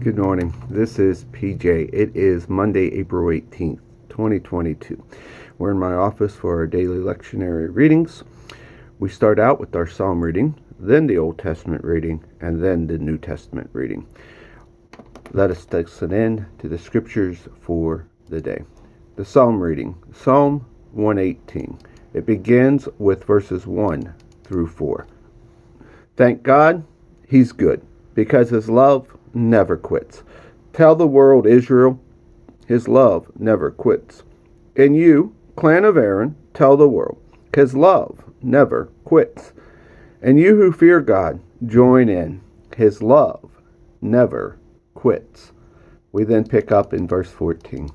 Good morning. This is PJ. It is Monday, April 18th, 2022. We're in my office for our daily lectionary readings. We start out with our Psalm reading, then the Old Testament reading, and then the New Testament reading. Let us listen in to the scriptures for the day. The Psalm reading, Psalm 118. It begins with verses 1 through 4. Thank God, He's good, because His love never quits. Tell the world, Israel, His love never quits. And you, clan of Aaron, tell the world, His love never quits. And you who fear God, join in. His love never quits. We then pick up in verse 14.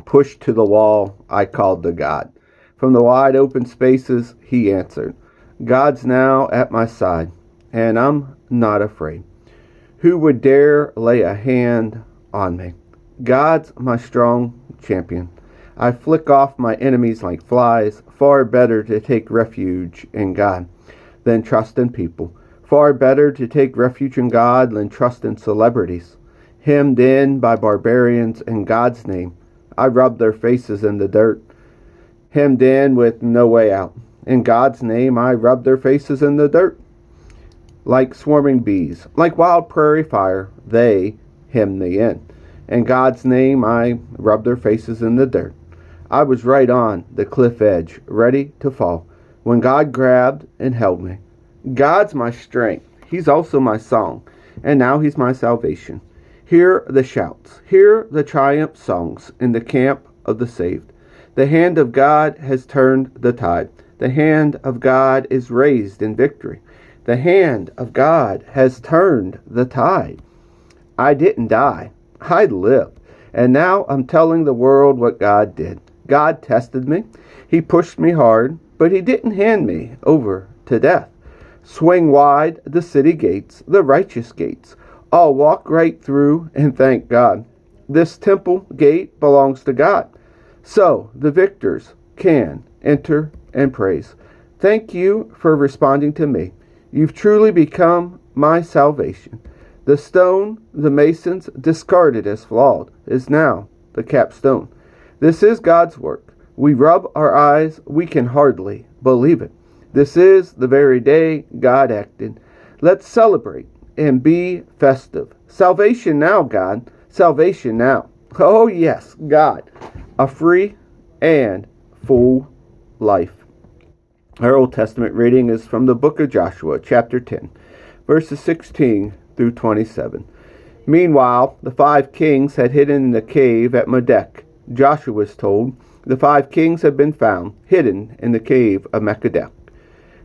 Pushed to the wall, I called to God. From the wide open spaces, He answered. God's now at my side, and I'm not afraid. Who would dare lay a hand on me? God's my strong champion. I flick off my enemies like flies. Far better to take refuge in God than trust in people. Far better to take refuge in God than trust in celebrities. Hemmed in by barbarians in God's name, I rub their faces in the dirt. Hemmed in with no way out. In God's name, I rub their faces in the dirt. Like swarming bees, like wild prairie fire, they hem me in. In God's name, I rub their faces in the dirt. I was right on the cliff edge, ready to fall, when God grabbed and held me. God's my strength. He's also my song, and now He's my salvation. Hear the shouts, hear the triumph songs in the camp of the saved. The hand of God has turned the tide. The hand of God is raised in victory. The hand of God has turned the tide. I didn't die. I lived. And now I'm telling the world what God did. God tested me. He pushed me hard, but He didn't hand me over to death. Swing wide the city gates, the righteous gates. I'll walk right through and thank God. This temple gate belongs to God. So the victors can enter and praise. Thank you for responding to me. You've truly become my salvation. The stone the masons discarded as flawed is now the capstone. This is God's work. We rub our eyes, we can hardly believe it. This is the very day God acted. Let's celebrate and be festive. Salvation now, God. Salvation now. Oh yes, God. A free and full life. Our Old Testament reading is from the book of Joshua, chapter 10, verses 16 through 27. Meanwhile, the 5 kings had hidden in the cave at Medek. Joshua was told, the 5 kings had been found, hidden in the cave of Medek.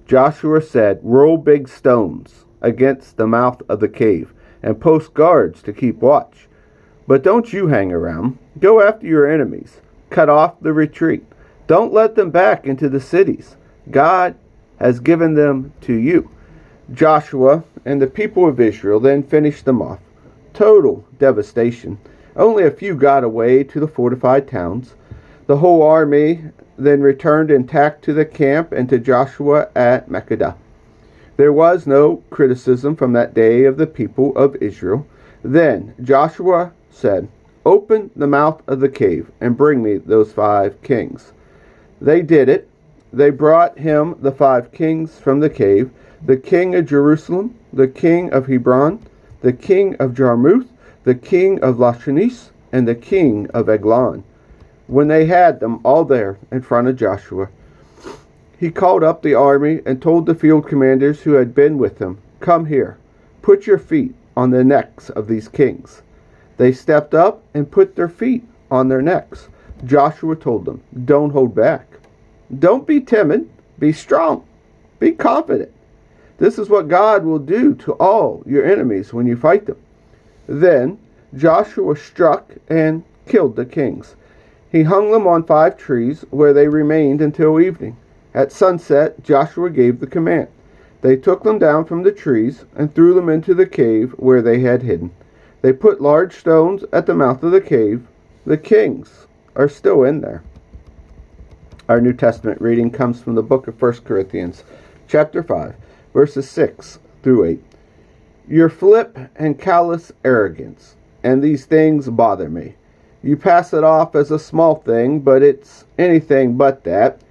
Joshua said, roll big stones against the mouth of the cave, and post guards to keep watch. But don't you hang around. Go after your enemies. Cut off the retreat. Don't let them back into the cities. God has given them to you. Joshua and the people of Israel then finished them off. Total devastation. Only a few got away to the fortified towns. The whole army then returned intact to the camp and to Joshua at Makkedah. There was no criticism from that day of the people of Israel. Then Joshua said, open the mouth of the cave and bring me those 5 kings. They did it. They brought him the 5 kings from the cave, the king of Jerusalem, the king of Hebron, the king of Jarmuth, the king of Lachish, and the king of Eglon. When they had them all there in front of Joshua, he called up the army and told the field commanders who had been with him, come here, put your feet on the necks of these kings. They stepped up and put their feet on their necks. Joshua told them, don't hold back. Don't be timid. Be strong. Be confident. This is what God will do to all your enemies when you fight them. Then Joshua struck and killed the kings. He hung them on 5 trees where they remained until evening. At sunset, Joshua gave the command. They took them down from the trees and threw them into the cave where they had hidden. They put large stones at the mouth of the cave. The kings are still in there. Our New Testament reading comes from the book of 1 Corinthians, chapter 5, verses 6 through 8. Your flip and callous arrogance, and these things bother me. You pass it off as a small thing, but it's anything but that.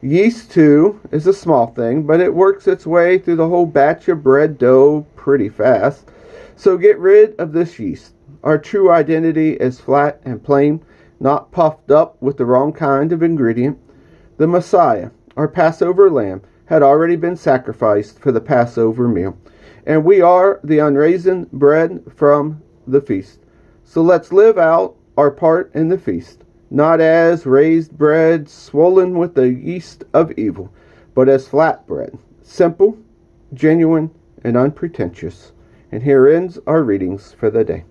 Yeast, too, is a small thing, but it works its way through the whole batch of bread dough pretty fast. So get rid of this yeast. Our true identity is flat and plain, not puffed up with the wrong kind of ingredient. The Messiah, our Passover lamb, had already been sacrificed for the Passover meal, and we are the unraisined bread from the feast. So let's live out our part in the feast, not as raised bread swollen with the yeast of evil, but as flat bread, simple, genuine, and unpretentious. And here ends our readings for the day.